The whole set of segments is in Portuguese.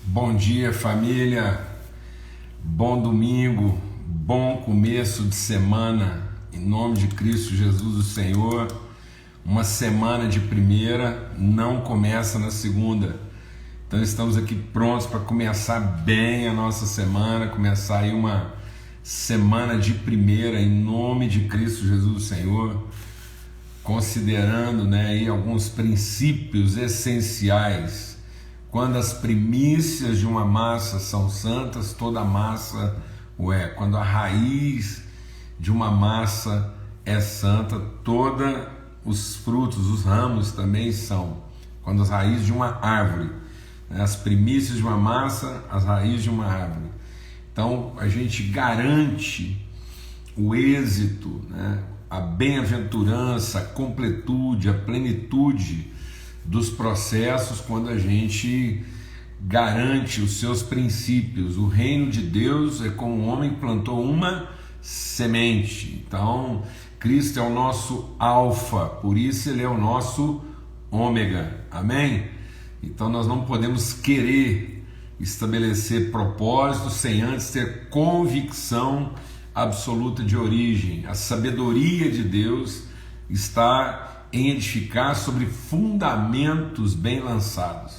Bom dia, família. Bom domingo, bom começo de semana, em nome de Cristo Jesus, o Senhor. Uma semana de primeira não começa na segunda. Então estamos aqui prontos para começar bem a nossa semana, começar aí uma semana de primeira em nome de Cristo Jesus, o Senhor, considerando, aí alguns princípios essenciais. Quando as primícias de uma massa são santas, toda a massa o é. Quando a raiz de uma massa é santa, todos os frutos, os ramos também são. Quando as raízes de uma árvore, as primícias de uma massa, as raízes de uma árvore. Então a gente garante o êxito, a bem-aventurança, a completude, a plenitude dos processos quando a gente garante os seus princípios. O reino de Deus é como um homem que plantou uma semente. Então Cristo é o nosso alfa, por isso ele é o nosso ômega, amém? Então nós não podemos querer estabelecer propósitos sem antes ter convicção absoluta de origem. A sabedoria de Deus está em edificar sobre fundamentos bem lançados.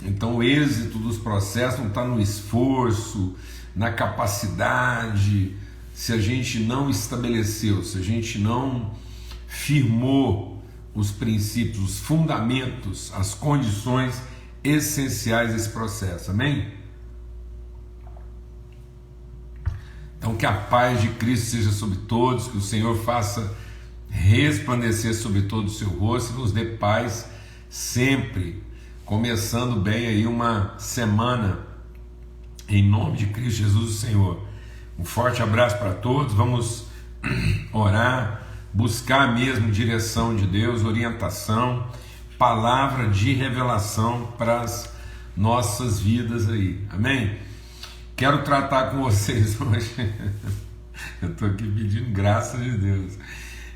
Então o êxito dos processos não está no esforço, na capacidade. Se a gente não estabeleceu, se a gente não firmou os princípios, os fundamentos, as condições essenciais desse processo, amém? Então que a paz de Cristo seja sobre todos, que o Senhor faça resplandecer sobre todo o seu rosto e nos dê paz sempre, começando bem aí uma semana em nome de Cristo Jesus o Senhor. Um forte abraço para todos. Vamos orar, buscar mesmo direção de Deus, orientação, palavra de revelação para as nossas vidas aí, amém? Quero tratar com vocês hoje eu estou aqui pedindo graça de Deus.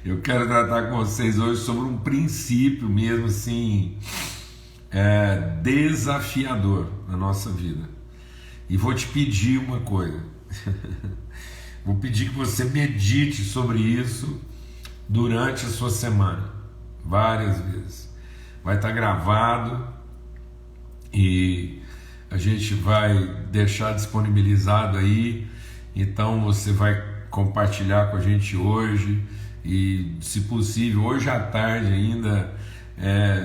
Eu quero tratar com vocês hoje sobre um princípio mesmo assim, desafiador na nossa vida. E vou te pedir uma coisa. Vou pedir que você medite sobre isso durante a sua semana, várias vezes. Vai estar gravado e a gente vai deixar disponibilizado aí. Então você vai compartilhar com a gente hoje. E se possível, hoje à tarde ainda,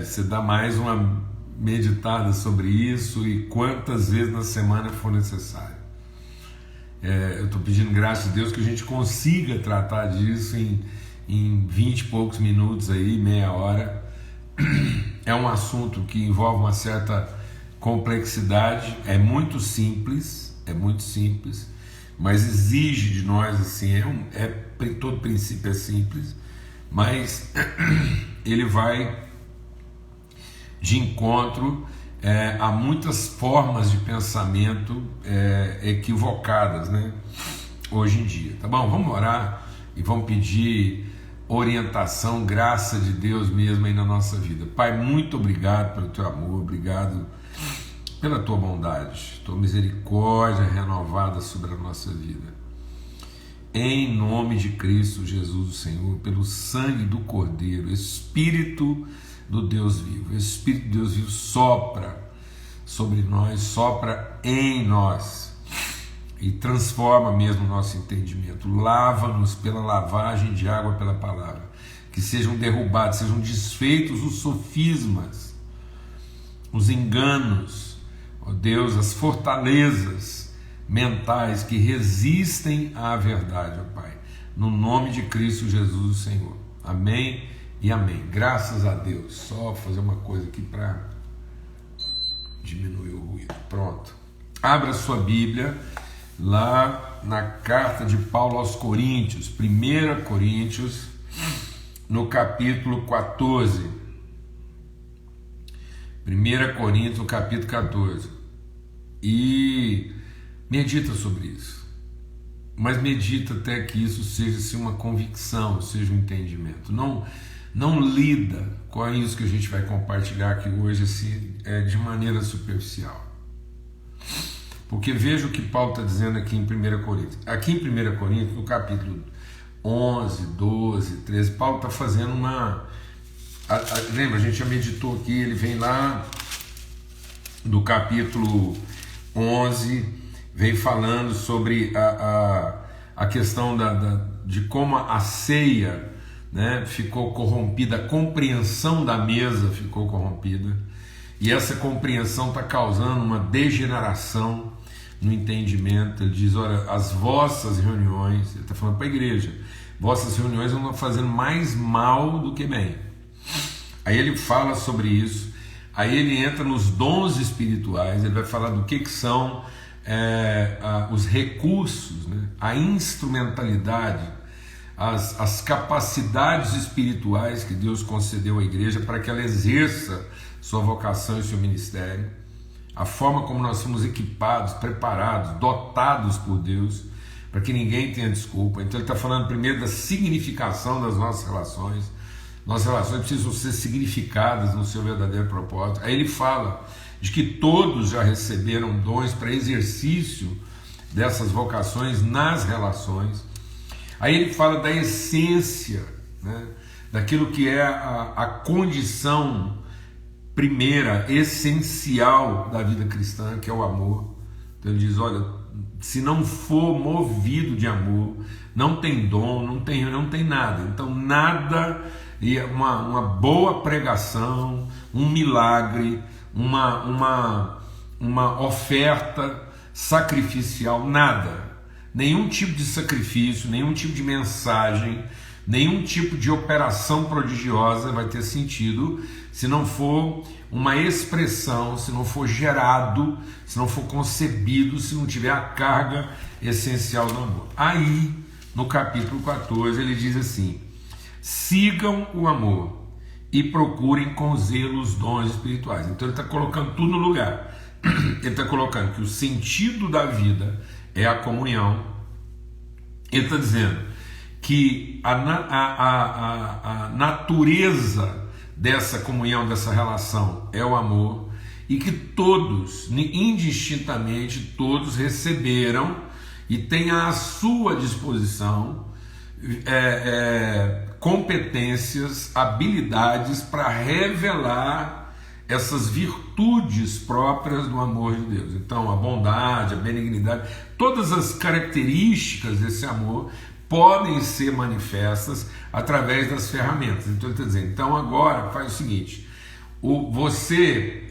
você dá mais uma meditada sobre isso e quantas vezes na semana for necessário. Eu estou pedindo graças a Deus que a gente consiga tratar disso em 20 e poucos minutos aí, meia hora. É um assunto que envolve uma certa complexidade, é muito simples, mas exige de nós assim, todo princípio é simples, mas ele vai de encontro a muitas formas de pensamento equivocadas, hoje em dia, tá bom? Vamos orar e vamos pedir orientação, graça de Deus mesmo aí na nossa vida. Pai, muito obrigado pelo teu amor, obrigado pela tua bondade, tua misericórdia renovada sobre a nossa vida. Em nome de Cristo Jesus, o Senhor, pelo sangue do Cordeiro, Espírito do Deus vivo, Espírito de Deus vivo sopra sobre nós, sopra em nós e transforma mesmo o nosso entendimento. Lava-nos pela lavagem de água pela palavra, que sejam derrubados, sejam desfeitos os sofismas, os enganos, ó Deus, as fortalezas mentais que resistem à verdade, ó Pai, no nome de Cristo Jesus, o Senhor. Amém e amém. Graças a Deus. Só fazer uma coisa aqui para diminuir o ruído. Pronto. Abra sua Bíblia lá na carta de Paulo aos Coríntios, 1 Coríntios, no capítulo 14. 1 Coríntios, capítulo 14. E medita sobre isso. Mas medita até que isso seja assim, uma convicção, seja um entendimento. Não lida com isso que a gente vai compartilhar aqui hoje assim, de maneira superficial. Porque veja o que Paulo está dizendo aqui em 1 Coríntios. Aqui em 1 Coríntios, no capítulo 11, 12, 13, Paulo está fazendo uma... Lembra, a gente já meditou aqui, ele vem lá do capítulo 11, vem falando sobre a questão de como a ceia, né, ficou corrompida, a compreensão da mesa ficou corrompida, e essa compreensão está causando uma degeneração no entendimento. Ele diz: olha, as vossas reuniões, ele está falando para a igreja, vossas reuniões vão fazendo mais mal do que bem. Aí ele fala sobre isso, aí ele entra nos dons espirituais, ele vai falar do que são os recursos, né? A instrumentalidade, as capacidades espirituais que Deus concedeu à igreja para que ela exerça sua vocação e seu ministério, a forma como nós somos equipados, preparados, dotados por Deus, para que ninguém tenha desculpa. Então ele está falando primeiro da significação das nossas relações. Nossas relações precisam ser significadas no seu verdadeiro propósito. Aí ele fala de que todos já receberam dons para exercício dessas vocações nas relações. Aí ele fala da essência, né, daquilo que é a condição primeira, essencial da vida cristã, que é o amor. Então ele diz: olha, se não for movido de amor, não tem dom, não tem nada. Então nada, e uma boa pregação, um milagre, uma oferta sacrificial, nada. Nenhum tipo de sacrifício, nenhum tipo de mensagem, nenhum tipo de operação prodigiosa vai ter sentido se não for uma expressão, se não for gerado, se não for concebido, se não tiver a carga essencial do amor. Aí, no capítulo 14, ele diz assim: sigam o amor e procurem com zelo os dons espirituais. Então ele está colocando tudo no lugar. Ele está colocando que o sentido da vida é a comunhão. Ele está dizendo que a natureza dessa comunhão, dessa relação, é o amor, e que todos, indistintamente, todos receberam e têm à sua disposição competências, habilidades para revelar essas virtudes próprias do amor de Deus. Então, a bondade, a benignidade, todas as características desse amor podem ser manifestas através das ferramentas. Então ele está dizendo: então agora faz o seguinte, você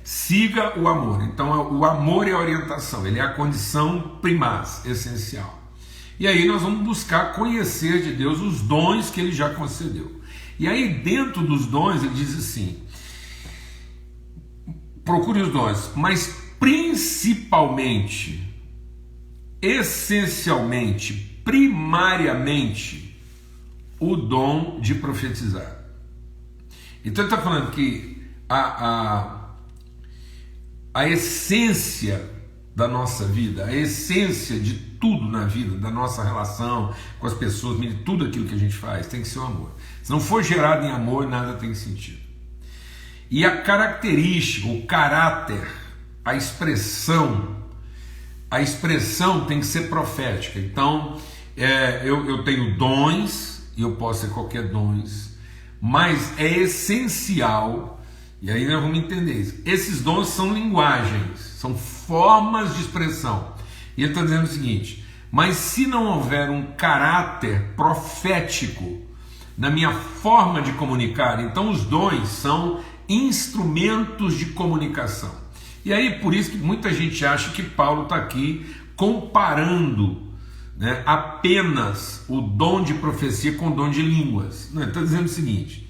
siga o amor. Então o amor é a orientação, ele é a condição primaz, essencial. E aí nós vamos buscar conhecer de Deus os dons que ele já concedeu. E aí dentro dos dons ele diz assim: procure os dons, mas principalmente, essencialmente, primariamente, o dom de profetizar. Então ele está falando que a essência da nossa vida, a essência de tudo na vida, da nossa relação com as pessoas, de tudo aquilo que a gente faz, tem que ser o amor. Se não for gerado em amor, nada tem sentido. E a característica, o caráter, a expressão tem que ser profética. Então, eu tenho dons, e eu posso ter qualquer dons, mas é essencial, e aí nós vamos entender isso, esses dons são linguagens, são formas de expressão. E ele está dizendo o seguinte: mas se não houver um caráter profético na minha forma de comunicar, então os dons são instrumentos de comunicação. E aí por isso que muita gente acha que Paulo está aqui comparando, né, apenas o dom de profecia com o dom de línguas. Não, ele está dizendo o seguinte: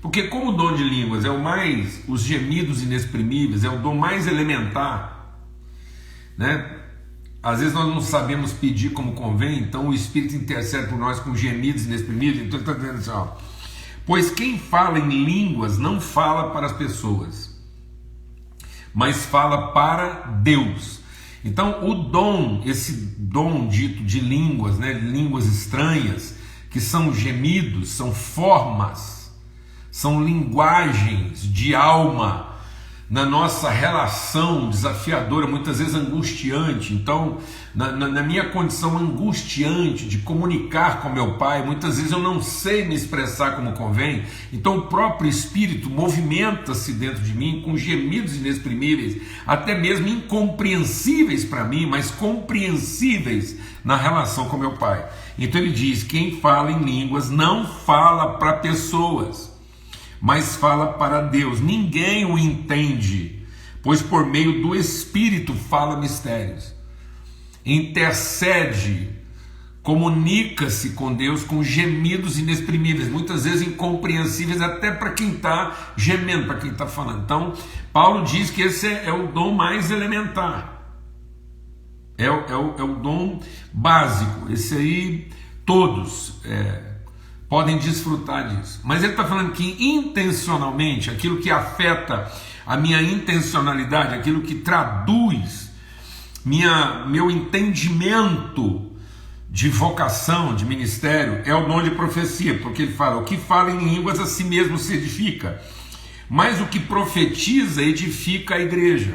porque como o dom de línguas é os gemidos inexprimíveis, é o dom mais elementar, né? Às vezes nós não sabemos pedir como convém, então o Espírito intercede por nós com gemidos inexprimíveis. Então ele está dizendo assim, ó: pois quem fala em línguas não fala para as pessoas, mas fala para Deus. Então o dom, esse dom dito de línguas, né, línguas estranhas, que são gemidos, são formas, são linguagens de alma, na nossa relação desafiadora, muitas vezes angustiante. Então, na minha condição angustiante de comunicar com meu pai, muitas vezes eu não sei me expressar como convém, então o próprio Espírito movimenta-se dentro de mim com gemidos inexprimíveis, até mesmo incompreensíveis para mim, mas compreensíveis na relação com meu pai. Então ele diz: quem fala em línguas não fala para pessoas, mas fala para Deus. Ninguém o entende, pois por meio do Espírito fala mistérios. Intercede, comunica-se com Deus com gemidos inexprimíveis, muitas vezes incompreensíveis até para quem está gemendo, para quem está falando. Então, Paulo diz que esse é o dom mais elementar, é o dom básico. Esse aí todos podem desfrutar disso. Mas ele está falando que intencionalmente, aquilo que afeta a minha intencionalidade, aquilo que traduz meu entendimento de vocação, de ministério, é o dom de profecia, porque ele fala: o que fala em línguas a si mesmo se edifica, mas o que profetiza edifica a igreja.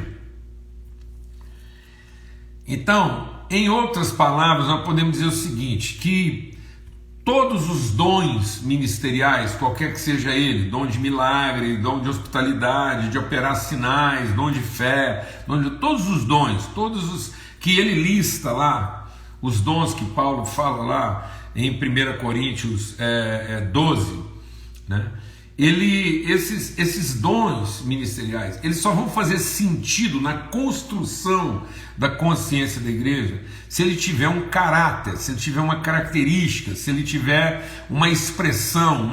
Então, em outras palavras, nós podemos dizer o seguinte, que todos os dons ministeriais, qualquer que seja ele, dom de milagre, dom de hospitalidade, de operar sinais, dom de fé, todos os dons, todos os que ele lista lá, os dons que Paulo fala lá em 1 Coríntios 12, né? Esses dons ministeriais, eles só vão fazer sentido na construção da consciência da igreja se ele tiver um caráter, se ele tiver uma característica, se ele tiver uma expressão,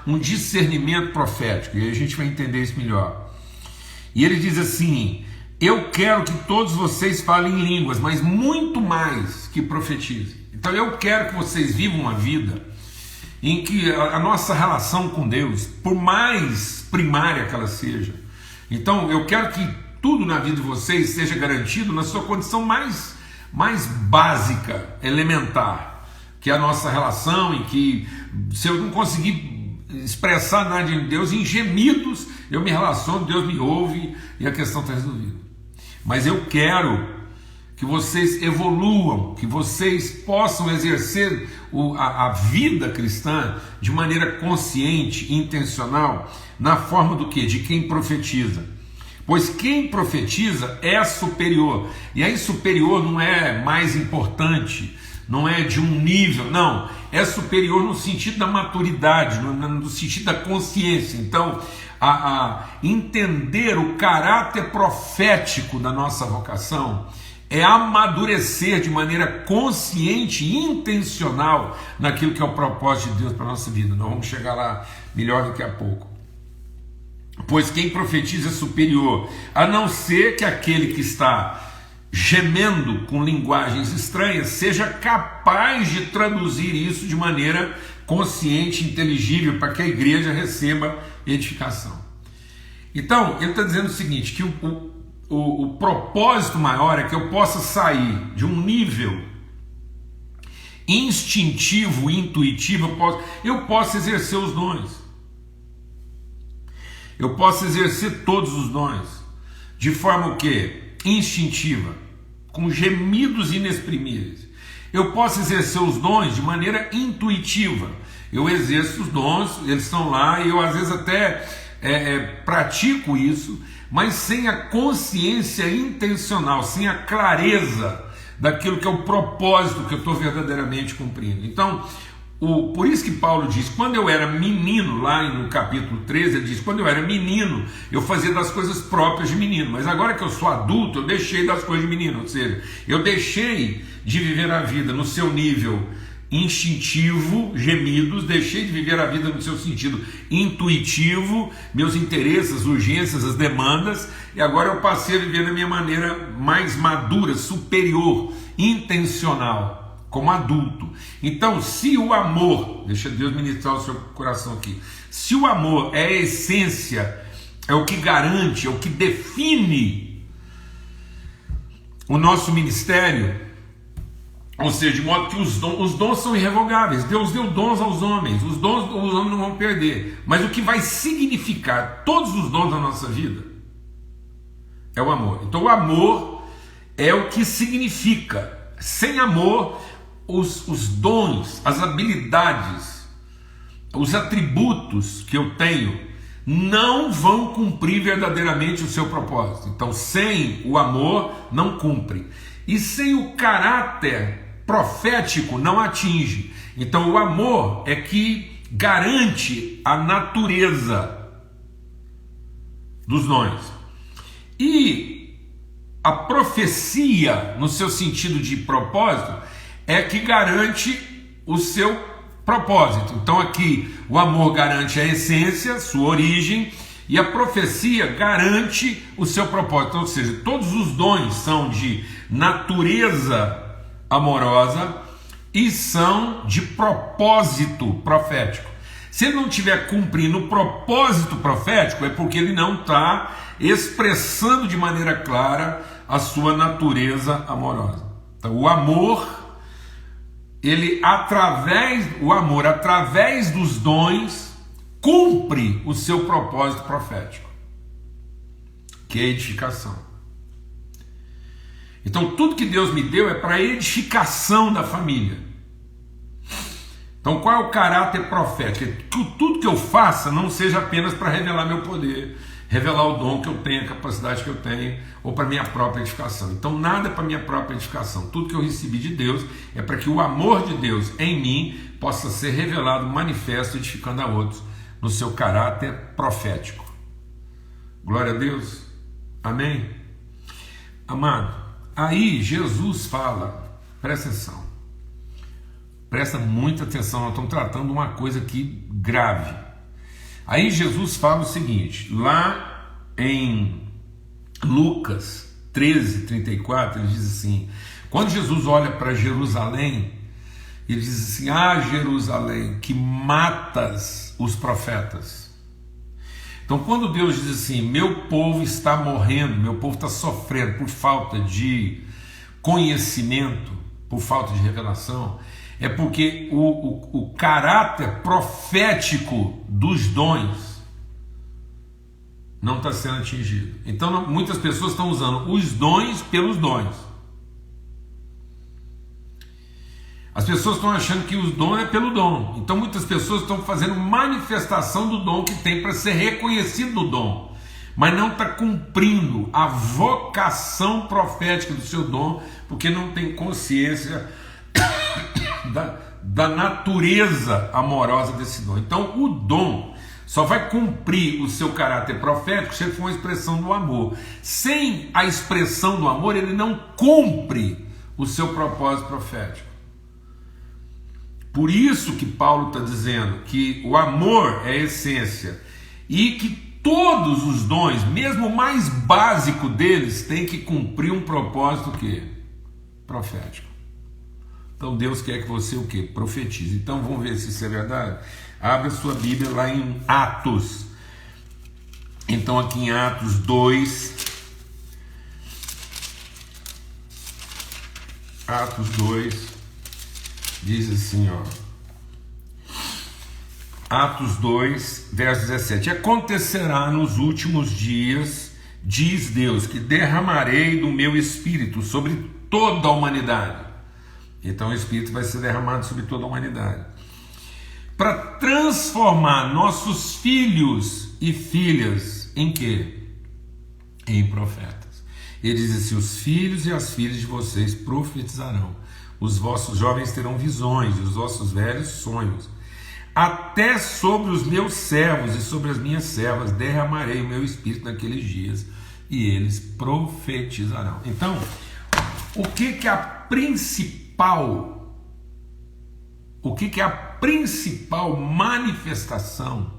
um discernimento profético. E aí a gente vai entender isso melhor. E ele diz assim: eu quero que todos vocês falem em línguas, mas muito mais que profetizem. Então eu quero que vocês vivam uma vida em que a nossa relação com Deus, por mais primária que ela seja, então eu quero que tudo na vida de vocês seja garantido na sua condição mais básica, elementar, que é a nossa relação, em que se eu não conseguir expressar nada de Deus, em gemidos eu me relaciono, Deus me ouve e a questão está resolvida. Mas eu quero que vocês evoluam, que vocês possam exercer a vida cristã de maneira consciente, intencional, na forma do quê? De quem profetiza. Pois quem profetiza é superior. E aí superior não é mais importante, não é de um nível, não. É superior no sentido da maturidade, no sentido da consciência. Então, entender o caráter profético da nossa vocação é amadurecer de maneira consciente e intencional naquilo que é o propósito de Deus para a nossa vida. Nós vamos chegar lá melhor daqui a pouco. Pois quem profetiza é superior, a não ser que aquele que está gemendo com linguagens estranhas seja capaz de traduzir isso de maneira consciente, inteligível, para que a igreja receba edificação. Então, ele está dizendo o seguinte, que o propósito maior é que eu possa sair de um nível instintivo, intuitivo, eu posso exercer os dons. Eu posso exercer todos os dons de forma o quê? Instintiva, com gemidos inexprimíveis. Eu posso exercer os dons de maneira intuitiva. Eu exerço os dons, eles estão lá e eu às vezes até pratico isso, mas sem a consciência intencional, sem a clareza daquilo que é o propósito que eu estou verdadeiramente cumprindo. Então, por isso que Paulo diz, quando eu era menino, lá no capítulo 13, ele diz, quando eu era menino, eu fazia das coisas próprias de menino, mas agora que eu sou adulto, eu deixei das coisas de menino, ou seja, eu deixei de viver a vida no seu nível instintivo, gemidos, deixei de viver a vida no seu sentido intuitivo, meus interesses, urgências, as demandas, e agora eu passei a viver da minha maneira mais madura, superior, intencional, como adulto. Então, se o amor, deixa Deus ministrar o seu coração aqui, se o amor é a essência, é o que garante, é o que define o nosso ministério, ou seja, de modo que os dons são irrevogáveis. Deus deu dons aos homens, os homens não vão perder, mas o que vai significar todos os dons da nossa vida É o amor. Então o amor é o que significa. Sem amor, os dons, as habilidades, os atributos que eu tenho não vão cumprir verdadeiramente o seu propósito. Então, sem o amor, não cumpre. E sem o caráter profético, não atinge. Então, o amor é que garante a natureza dos dons. E a profecia, no seu sentido de propósito, é que garante o seu propósito. Então aqui o amor garante a essência, sua origem, e a profecia garante o seu propósito. Ou seja, todos os dons são de natureza amorosa e são de propósito profético. Se ele não estiver cumprindo o propósito profético, é porque ele não está expressando de maneira clara a sua natureza amorosa. Então o amor, através dos dons, cumpre o seu propósito profético, que é a edificação. Então tudo que Deus me deu é para a edificação da família. Então qual é o caráter profético? É que tudo que eu faça não seja apenas para revelar meu poder, revelar o dom que eu tenho, a capacidade que eu tenho, ou para minha própria edificação. Então nada é para minha própria edificação. Tudo que eu recebi de Deus é para que o amor de Deus em mim possa ser revelado, manifesto, edificando a outros no seu caráter profético. Glória a Deus. Amém? Amado, aí Jesus fala, presta atenção, presta muita atenção, nós estamos tratando uma coisa aqui grave. Aí Jesus fala o seguinte, lá em Lucas 13:34, ele diz assim, quando Jesus olha para Jerusalém, ele diz assim, Jerusalém, que matas os profetas. Então quando Deus diz assim, meu povo está morrendo, meu povo está sofrendo por falta de conhecimento, por falta de revelação, é porque o caráter profético dos dons não está sendo atingido. Então muitas pessoas estão usando os dons pelos dons. As pessoas estão achando que os dons é pelo dom. Então muitas pessoas estão fazendo manifestação do dom que tem para ser reconhecido o dom, mas não está cumprindo a vocação profética do seu dom, porque não tem consciência da natureza amorosa desse dom. Então o dom só vai cumprir o seu caráter profético se for uma expressão do amor. Sem a expressão do amor, ele não cumpre o seu propósito profético. Por isso que Paulo está dizendo que o amor é a essência e que todos os dons, mesmo o mais básico deles, tem que cumprir um propósito que? Profético. Então Deus quer que você o quê? Profetize. Então vamos ver se isso é verdade. Abra sua Bíblia lá em Atos. Então aqui em Atos 2. Atos 2. Diz assim, Atos 2, verso 17. Acontecerá nos últimos dias, diz Deus, que derramarei do meu Espírito sobre toda a humanidade. Então o Espírito vai ser derramado sobre toda a humanidade, para transformar nossos filhos e filhas em quê? Em profetas. Ele diz assim, os filhos e as filhas de vocês profetizarão, os vossos jovens terão visões, e os vossos velhos sonhos. Até sobre os meus servos e sobre as minhas servas derramarei o meu Espírito naqueles dias, e eles profetizarão. Então, o que é a principal manifestação?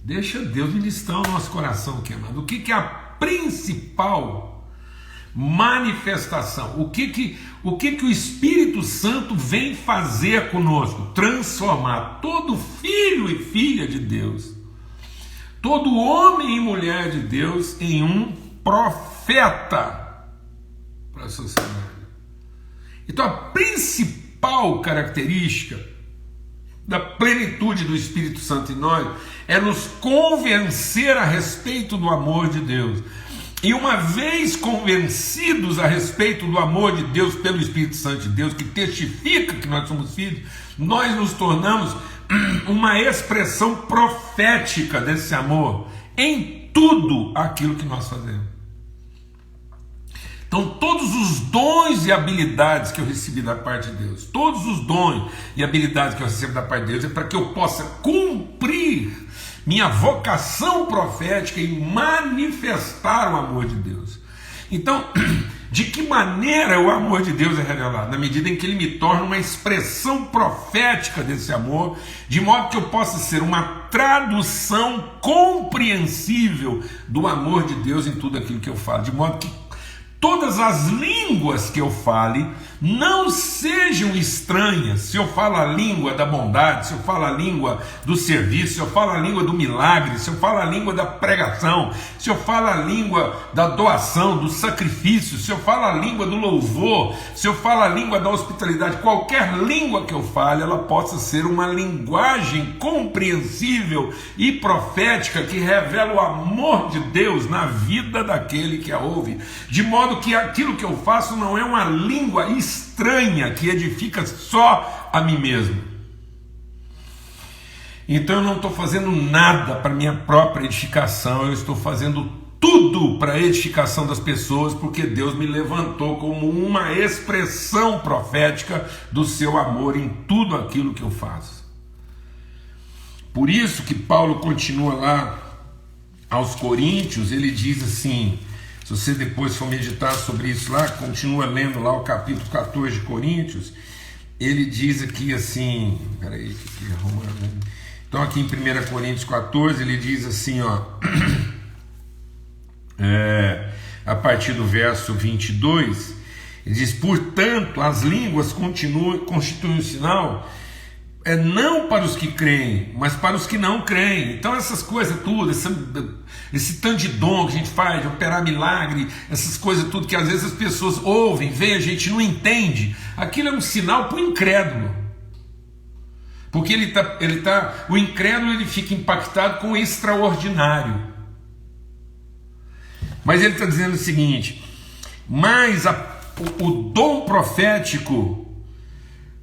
Deixa Deus ministrar o nosso coração aqui, amado. O que é a principal manifestação? O que o Espírito Santo vem fazer conosco? Transformar todo filho e filha de Deus, todo homem e mulher de Deus em um profeta para a sociedade. Então a principal característica da plenitude do Espírito Santo em nós é nos convencer a respeito do amor de Deus, E uma vez convencidos a respeito do amor de Deus pelo Espírito Santo de Deus, que testifica que nós somos filhos, nós nos tornamos uma expressão profética desse amor em tudo aquilo que nós fazemos. Então todos os dons e habilidades que eu recebi da parte de Deus, todos os dons e habilidades que eu recebo da parte de Deus, é para que eu possa cumprir minha vocação profética e manifestar o amor de Deus. Então, de que maneira o amor de Deus é revelado? Na medida em que ele me torna uma expressão profética desse amor, de modo que eu possa ser uma tradução compreensível do amor de Deus em tudo aquilo que eu falo, de modo que todas as línguas que eu fale não sejam estranhas. Se eu falo a língua da bondade, se eu falo a língua do serviço, se eu falo a língua do milagre, se eu falo a língua da pregação, se eu falo a língua da doação, do sacrifício, se eu falo a língua do louvor, se eu falo a língua da hospitalidade, qualquer língua que eu fale, ela possa ser uma linguagem compreensível e profética que revela o amor de Deus na vida daquele que a ouve, de modo que aquilo que eu faço não é uma língua estranha que edifica só a mim mesmo. Então eu não estou fazendo nada para minha própria edificação, eu estou fazendo tudo para a edificação das pessoas, porque Deus me levantou como uma expressão profética do seu amor em tudo aquilo que eu faço. Por isso que Paulo continua lá aos Coríntios, ele diz assim, se você depois for meditar sobre isso lá, continua lendo lá o capítulo 14 de Coríntios, ele diz aqui assim, peraí, então aqui em 1 Coríntios 14, ele diz assim, ó, a partir do verso 22, ele diz, portanto, as línguas constituem um sinal, não para os que creem, mas para os que não creem. Então essas coisas tudo, esse tanto de dom que a gente faz, de operar milagre, essas coisas tudo que às vezes as pessoas ouvem, veem, a gente não entende, aquilo é um sinal para o incrédulo, porque o incrédulo ele fica impactado com o extraordinário. Mas ele está dizendo o seguinte, mas o dom profético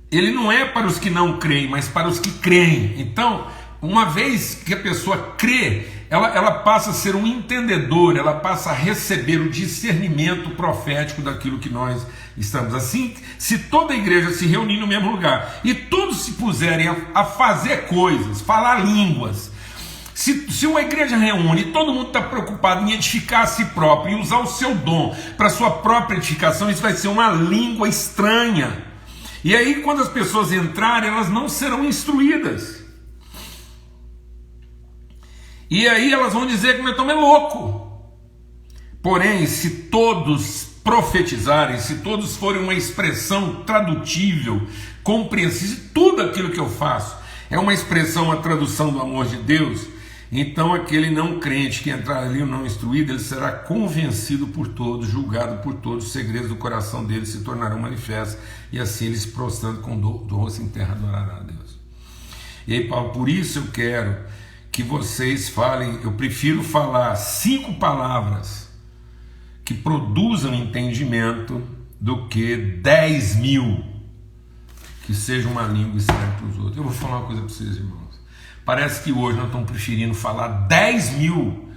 ele não é para os que não creem, mas para os que creem. Então, uma vez que a pessoa crê, ela passa a ser um entendedor, ela passa a receber o discernimento profético daquilo que nós estamos. Assim, se toda a igreja se reunir no mesmo lugar e todos se puserem a fazer coisas, falar línguas, se uma igreja reúne e todo mundo está preocupado em edificar a si próprio e usar o seu dom para a sua própria edificação, isso vai ser uma língua estranha. E aí, quando as pessoas entrarem, elas não serão instruídas. E aí elas vão dizer que nós estamos loucos. Porém, se todos profetizarem, se todos forem uma expressão tradutível, compreensível, tudo aquilo que eu faço é uma expressão, uma tradução do amor de Deus, então aquele não crente que entrar ali, o não instruído, ele será convencido por todos, julgado por todos, os segredos do coração dele se tornarão manifestos, e assim ele se prostrando com do rosto em terra adorará a Deus. E aí Paulo, por isso eu quero que vocês falem, eu prefiro falar 5 palavras que produzam entendimento do que 10.000 que seja uma língua estranha para os outros. Eu vou falar uma coisa para vocês, irmãos. Parece que hoje nós estamos preferindo falar 10.000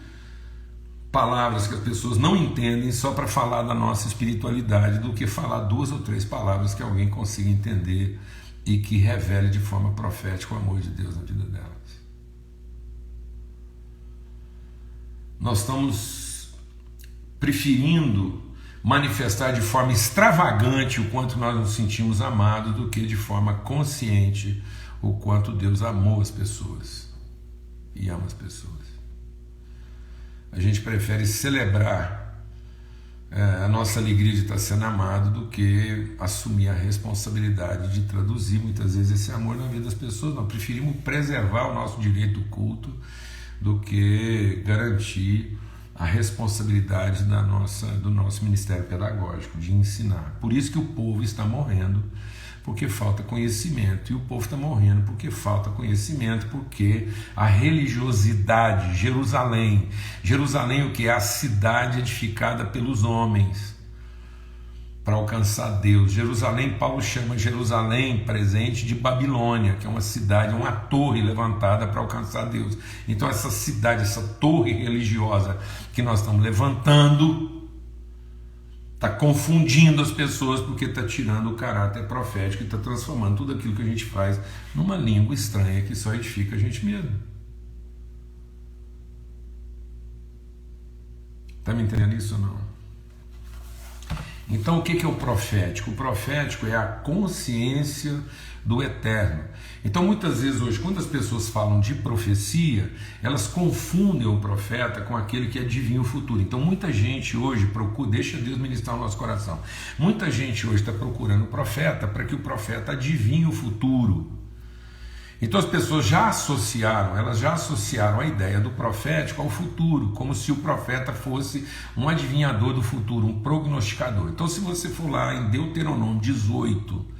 palavras que as pessoas não entendem só para falar da nossa espiritualidade do que falar 2 ou 3 palavras que alguém consiga entender e que revele de forma profética o amor de Deus na vida delas. Nós estamos preferindo manifestar de forma extravagante o quanto nós nos sentimos amados do que de forma consciente o quanto Deus amou as pessoas e ama as pessoas. A gente prefere celebrar a nossa alegria de estar sendo amado do que assumir a responsabilidade de traduzir muitas vezes esse amor na vida das pessoas. Nós preferimos preservar o nosso direito do culto do que garantir a responsabilidade do nosso ministério pedagógico de ensinar. Por isso que o povo está morrendo, porque falta conhecimento. E o povo está morrendo porque falta conhecimento, porque a religiosidade, Jerusalém, o que é a cidade edificada pelos homens para alcançar Deus. Jerusalém, Paulo chama Jerusalém presente de Babilônia, que é uma cidade, uma torre levantada para alcançar Deus. Então essa cidade, essa torre religiosa que nós estamos levantando, está confundindo as pessoas, porque está tirando o caráter profético e está transformando tudo aquilo que a gente faz numa língua estranha que só edifica a gente mesmo. Está me entendendo isso ou não? Então o que é o profético? O profético é a consciência do eterno. Então muitas vezes hoje, quando as pessoas falam de profecia, elas confundem o profeta com aquele que adivinha o futuro. Então muita gente hoje procura, deixa Deus ministrar o nosso coração, muita gente hoje está procurando o profeta para que o profeta adivinhe o futuro. Então as pessoas já associaram a ideia do profético ao futuro, como se o profeta fosse um adivinhador do futuro, um prognosticador. Então se você for lá em Deuteronômio 18,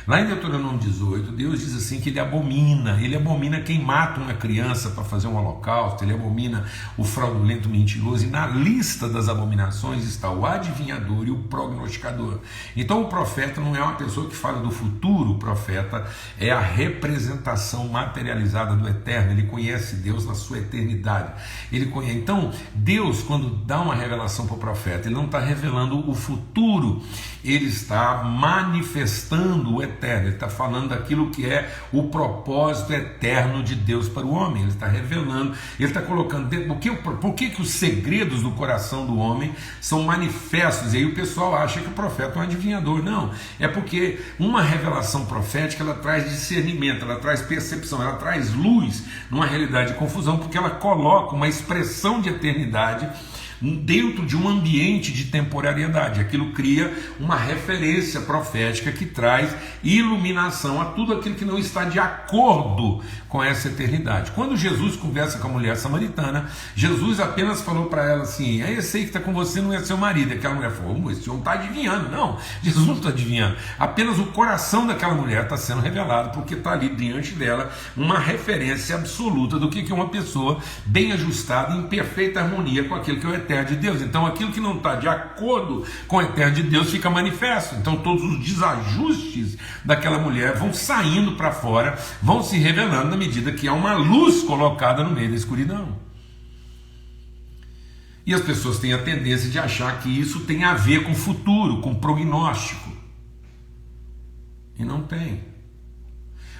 lá em Deuteronômio 18, Deus diz assim que ele abomina quem mata uma criança para fazer um holocausto, ele abomina o fraudulento mentiroso, e na lista das abominações está o adivinhador e o prognosticador. Então o profeta não é uma pessoa que fala do futuro, o profeta é a representação materializada do eterno, ele conhece Deus na sua eternidade. Então Deus, quando dá uma revelação para o profeta, ele não está revelando o futuro, ele está manifestando o eterno. Ele está falando daquilo que é o propósito eterno de Deus para o homem. Ele está revelando, ele está colocando dentro. Por que os segredos do coração do homem são manifestos? E aí o pessoal acha que o profeta é um adivinhador. Não, é porque uma revelação profética, ela traz discernimento, ela traz percepção, ela traz luz numa realidade de confusão, porque ela coloca uma expressão de eternidade dentro de um ambiente de temporariedade. Aquilo cria uma referência profética que traz iluminação a tudo aquilo que não está de acordo com essa eternidade. Quando Jesus conversa com a mulher samaritana, Jesus apenas falou para ela assim: esse aí que está com você não é seu marido. Aquela mulher falou: esse homem está adivinhando. Não, Jesus não está adivinhando, apenas o coração daquela mulher está sendo revelado, porque está ali diante dela uma referência absoluta do que é uma pessoa bem ajustada, em perfeita harmonia com aquilo que é o eterno de Deus. Então aquilo que não está de acordo com o eterno de Deus fica manifesto. Então todos os desajustes daquela mulher vão saindo para fora, vão se revelando na medida que há uma luz colocada no meio da escuridão. E as pessoas têm a tendência de achar que isso tem a ver com o futuro, com prognóstico, e não tem.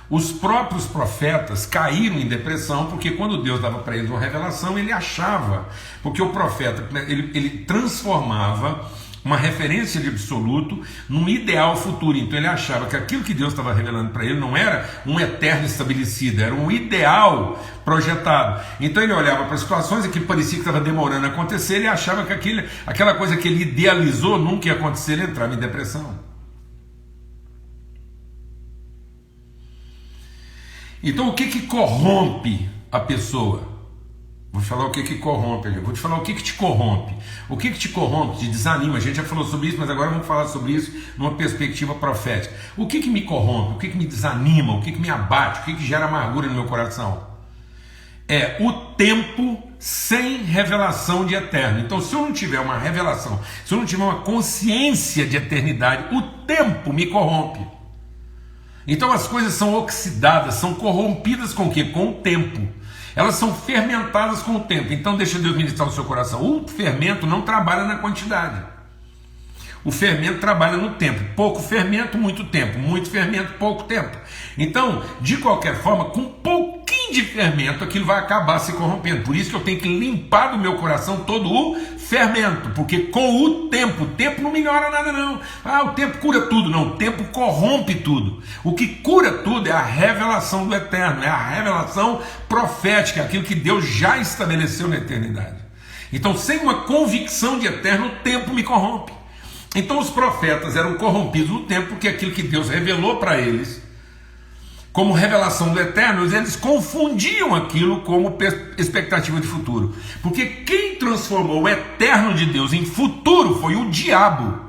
Os próprios profetas caíram em depressão, porque quando Deus dava para eles uma revelação, ele achava, porque o profeta ele transformava uma referência de absoluto num ideal futuro. Então ele achava que aquilo que Deus estava revelando para ele não era um eterno estabelecido, era um ideal projetado. Então ele olhava para situações em que parecia que estava demorando a acontecer, ele achava que aquela coisa que ele idealizou nunca ia acontecer, ele entrava em depressão. Então o que corrompe a pessoa? Vou te falar o que corrompe, vou te falar o que te corrompe. O que te corrompe, te desanima. A gente já falou sobre isso, mas agora vamos falar sobre isso numa perspectiva profética. O que me corrompe, o que me desanima, o que me abate, o que gera amargura no meu coração? É o tempo sem revelação de eterno. Então se eu não tiver uma revelação, se eu não tiver uma consciência de eternidade, o tempo me corrompe. Então as coisas são oxidadas, são corrompidas com o quê? Com o tempo. Elas são fermentadas com o tempo. Então deixa Deus ministrar o seu coração. O fermento não trabalha na quantidade. O fermento trabalha no tempo. Pouco fermento, muito tempo. Muito fermento, pouco tempo. Então, de qualquer forma, com pouquinho de fermento, aquilo vai acabar se corrompendo. Por isso que eu tenho que limpar do meu coração todo o fermento. Porque com o tempo não melhora nada não. O tempo cura tudo. Não, o tempo corrompe tudo. O que cura tudo é a revelação do eterno. É a revelação profética. Aquilo que Deus já estabeleceu na eternidade. Então, sem uma convicção de eterno, o tempo me corrompe. Então os profetas eram corrompidos no tempo, porque aquilo que Deus revelou para eles como revelação do eterno, eles confundiam aquilo como expectativa de futuro. Porque quem transformou o eterno de Deus em futuro foi o diabo.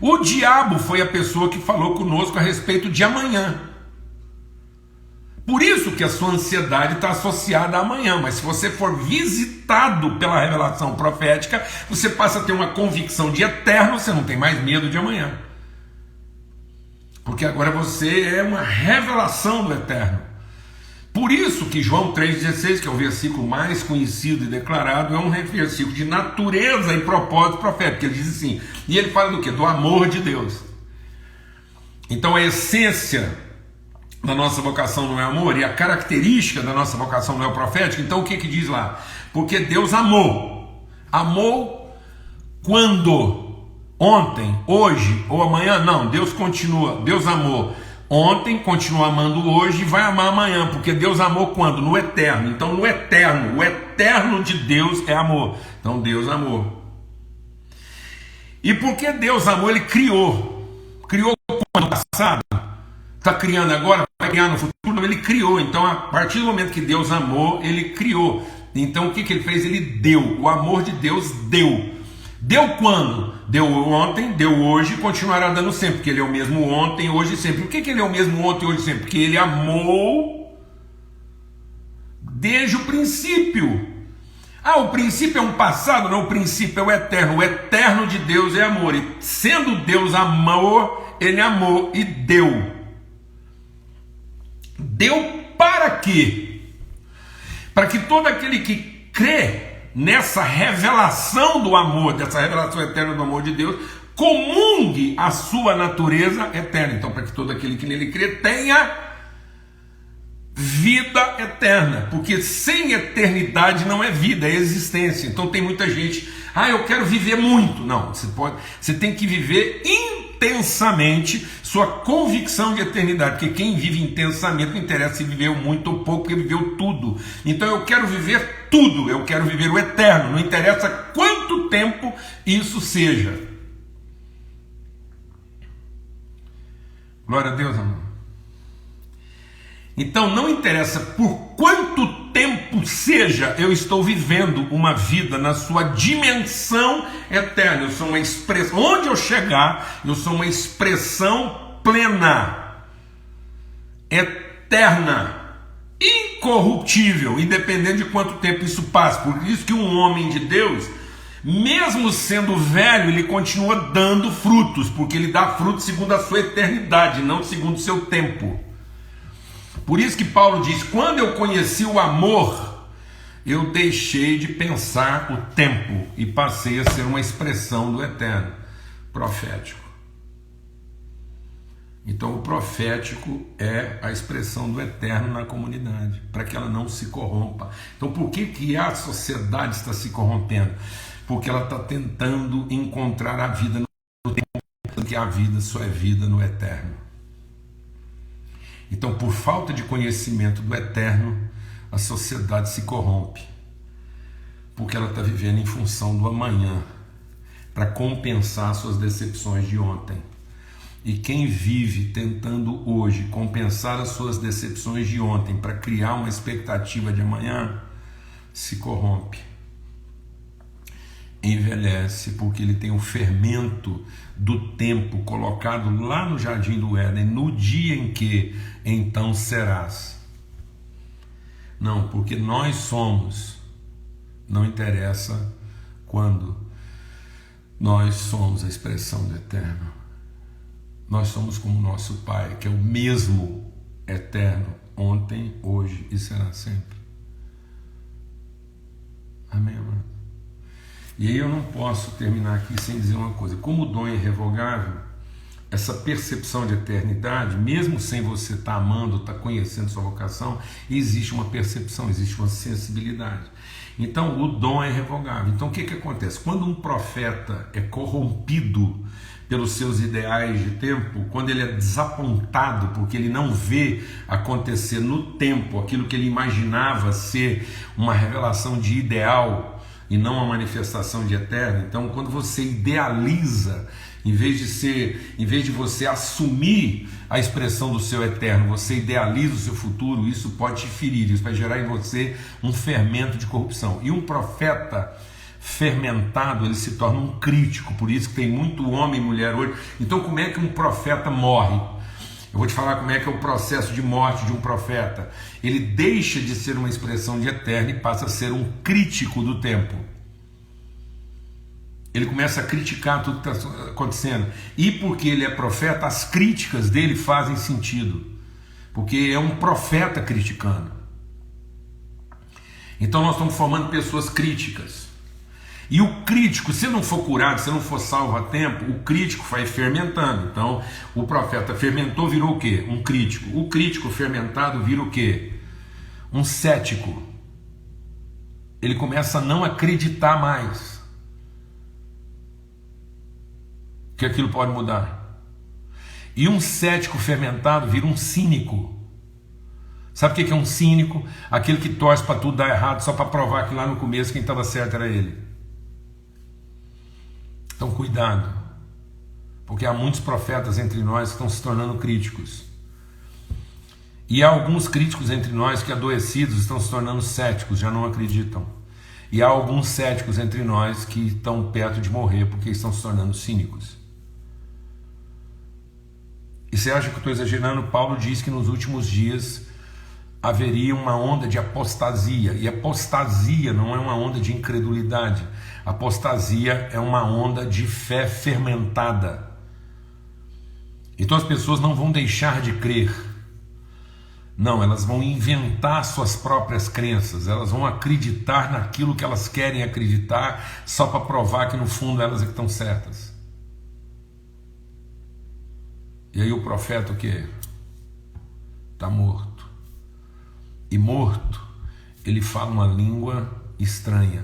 O diabo foi a pessoa que falou conosco a respeito de amanhã. Por isso que a sua ansiedade está associada a amanhã. Mas se você for visitado pela revelação profética, você passa a ter uma convicção de eterno, você não tem mais medo de amanhã. Porque agora você é uma revelação do eterno. Por isso que João 3,16, que é o versículo mais conhecido e declarado, é um versículo de natureza e propósito profético. Ele diz assim, e ele fala do quê? Do amor de Deus. Então a essência da nossa vocação não é amor, e a característica da nossa vocação não é o profético. Então o que diz lá? Porque Deus amou. Amou quando? Ontem, hoje ou amanhã? Não, Deus continua. Deus amou ontem, continua amando hoje e vai amar amanhã, porque Deus amou quando? No eterno. Então no eterno, o eterno de Deus é amor. Então Deus amou. E porque Deus amou, Ele criou. Criou quando? No passado? Está criando agora? Vai criar no futuro? Ele criou. Então a partir do momento que Deus amou, Ele criou. Então o que Ele fez? Ele deu. O amor de Deus deu. Deu quando? Deu ontem, deu hoje e continuará dando sempre, porque Ele é o mesmo ontem, hoje e sempre. Por que Ele é o mesmo ontem, hoje e sempre? Porque Ele amou desde o princípio. Ah, o princípio é um passado? Não, o princípio é o eterno. O eterno de Deus é amor. E sendo Deus amor, Ele amou e deu. Deu para quê? Para que todo aquele que crê nessa revelação do amor, dessa revelação eterna do amor de Deus, comungue a sua natureza eterna. Então, para que todo aquele que nele crê tenha vida eterna, porque sem eternidade não é vida, é existência. Então tem muita gente, eu quero viver muito. Não, você tem que viver intensamente sua convicção de eternidade, porque quem vive intensamente não interessa se viveu muito ou pouco, porque viveu tudo. Então eu quero viver tudo, eu quero viver o eterno, não interessa quanto tempo isso seja. Glória a Deus, amor. Então não interessa por quanto tempo seja, eu estou vivendo uma vida na sua dimensão eterna. Eu sou uma expressão, onde eu chegar, eu sou uma expressão plena, eterna, incorruptível, independente de quanto tempo isso passa. Por isso que um homem de Deus, mesmo sendo velho, ele continua dando frutos, porque ele dá frutos segundo a sua eternidade, não segundo o seu tempo. Por isso que Paulo diz, quando eu conheci o amor, eu deixei de pensar o tempo e passei a ser uma expressão do eterno, profético. Então o profético é a expressão do eterno na comunidade, para que ela não se corrompa. Então por que a sociedade está se corrompendo? Porque ela está tentando encontrar a vida no tempo, porque a vida só é vida no eterno. Então, por falta de conhecimento do eterno, a sociedade se corrompe, porque ela está vivendo em função do amanhã, para compensar suas decepções de ontem. E quem vive tentando hoje compensar as suas decepções de ontem para criar uma expectativa de amanhã, se corrompe, envelhece, porque ele tem o fermento do tempo colocado lá no jardim do Éden, no dia em que então serás. Não, porque nós somos, não interessa quando, nós somos a expressão do eterno. Nós somos como nosso Pai, que é o mesmo eterno, ontem, hoje e será sempre. Amém, amado? E aí eu não posso terminar aqui sem dizer uma coisa. Como o dom é irrevogável, essa percepção de eternidade, mesmo sem você estar amando, estar conhecendo sua vocação, existe uma percepção, existe uma sensibilidade. Então o dom é irrevogável. Então o que acontece? Quando um profeta é corrompido pelos seus ideais de tempo, quando ele é desapontado porque ele não vê acontecer no tempo aquilo que ele imaginava ser uma revelação de ideal e não uma manifestação de eterno. Então, quando você idealiza, em vez de você assumir a expressão do seu eterno, você idealiza o seu futuro, isso pode te ferir, isso vai gerar em você um fermento de corrupção. E um profeta fermentado, ele se torna um crítico. Por isso que tem muito homem e mulher hoje. Então, como é que um profeta morre? Eu vou te falar como é que é o processo de morte de um profeta. Ele deixa de ser uma expressão de eterno e passa a ser um crítico do tempo. Ele começa a criticar tudo que está acontecendo. E porque ele é profeta, as críticas dele fazem sentido. Porque é um profeta criticando. Então nós estamos formando pessoas críticas. E o crítico, se não for curado, se não for salvo a tempo, o crítico vai fermentando. Então o profeta fermentou, virou o quê? Um crítico. O crítico fermentado vira o quê? Um cético. Ele começa a não acreditar mais que aquilo pode mudar. E um cético fermentado vira um cínico. Sabe o que é um cínico? Aquele que torce para tudo dar errado só para provar que lá no começo quem estava certo era ele. Então cuidado, porque há muitos profetas entre nós que estão se tornando críticos. E há alguns críticos entre nós que, adoecidos, estão se tornando céticos, já não acreditam. E há alguns céticos entre nós que estão perto de morrer porque estão se tornando cínicos. E você acha que eu estou exagerando? Paulo diz que nos últimos dias haveria uma onda de apostasia. E apostasia não é uma onda de incredulidade. Apostasia é uma onda de fé fermentada. Então as pessoas não vão deixar de crer. Não, elas vão inventar suas próprias crenças. Elas vão acreditar naquilo que elas querem acreditar só para provar que no fundo elas é que estão certas. E aí o profeta o quê? Está morto. E morto, ele fala uma língua estranha,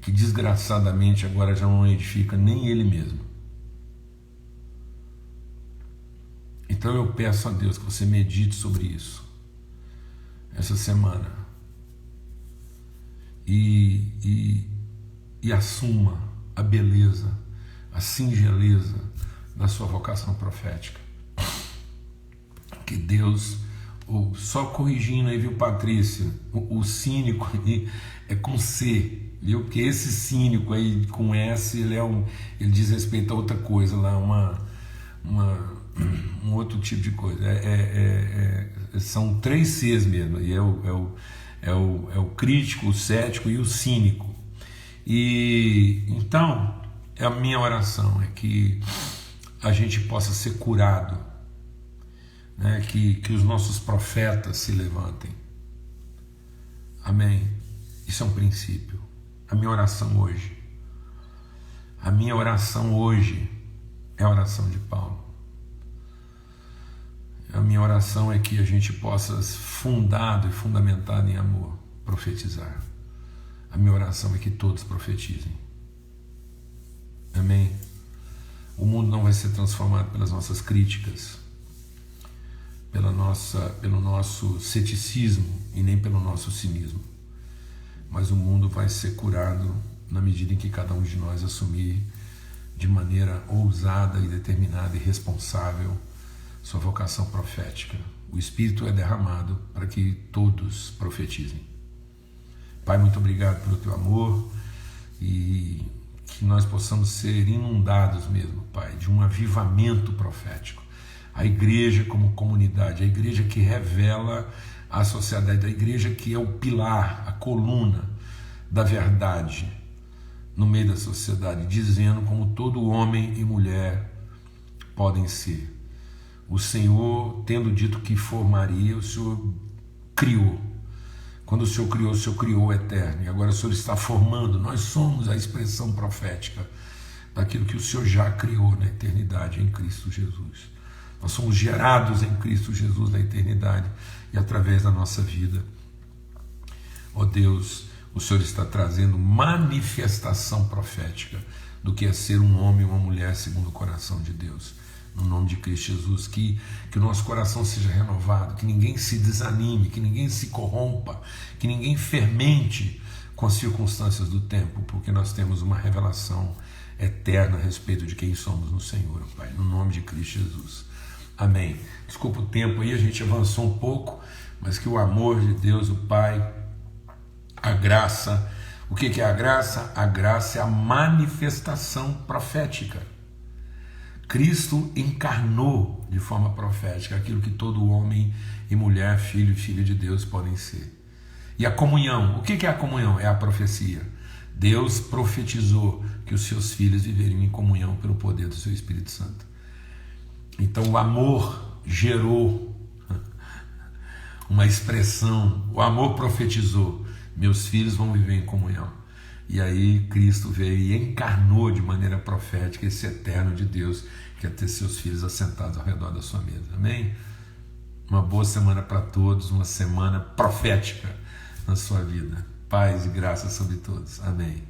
que desgraçadamente agora já não edifica nem ele mesmo. Então eu peço a Deus que você medite sobre isso essa semana e assuma a beleza, a singeleza da sua vocação profética. Que Deus, só corrigindo aí, viu, Patrícia, o cínico aí é com C, viu? Porque esse cínico aí com S, ele diz respeito a outra coisa lá, um outro tipo de coisa. São 3 Cs mesmo, e é o crítico, o cético e o cínico. E então a minha oração é que a gente possa ser curado, né? Que os nossos profetas se levantem. Amém? Isso é um princípio. A minha oração hoje é a oração de Paulo. A minha oração é que a gente possa, fundado e fundamentado em amor, profetizar. A minha oração é que todos profetizem. Amém? O mundo não vai ser transformado pelas nossas críticas, pelo nosso ceticismo e nem pelo nosso cinismo. Mas o mundo vai ser curado na medida em que cada um de nós assumir de maneira ousada e determinada e responsável sua vocação profética. O Espírito é derramado para que todos profetizem. Pai, muito obrigado pelo teu amor e que nós possamos ser inundados mesmo, Pai, de um avivamento profético. A igreja como comunidade, a igreja que revela a sociedade, a igreja que é o pilar, a coluna da verdade no meio da sociedade, dizendo como todo homem e mulher podem ser. O Senhor, tendo dito que formaria, o Senhor criou. Quando o Senhor criou o eterno. E agora o Senhor está formando. Nós somos a expressão profética daquilo que o Senhor já criou na eternidade em Cristo Jesus. Nós somos gerados em Cristo Jesus na eternidade e através da nossa vida. Ó Deus, o Senhor está trazendo manifestação profética do que é ser um homem e uma mulher segundo o coração de Deus. No nome de Cristo Jesus, que o nosso coração seja renovado, que ninguém se desanime, que ninguém se corrompa, que ninguém fermente com as circunstâncias do tempo, porque nós temos uma revelação eterna a respeito de quem somos no Senhor, Pai, no nome de Cristo Jesus. Amém. Desculpa o tempo aí, a gente avançou um pouco, mas que o amor de Deus, o Pai, a graça, O que é a graça? A graça é a manifestação profética. Cristo encarnou de forma profética aquilo que todo homem e mulher, filho e filha de Deus podem ser. E a comunhão, o que é a comunhão? É a profecia. Deus profetizou que os seus filhos viveriam em comunhão pelo poder do seu Espírito Santo. Então o amor gerou uma expressão, o amor profetizou, meus filhos vão viver em comunhão. E aí Cristo veio e encarnou de maneira profética esse eterno de Deus, que é ter seus filhos assentados ao redor da sua mesa. Amém? Uma boa semana para todos, uma semana profética na sua vida. Paz e graça sobre todos. Amém.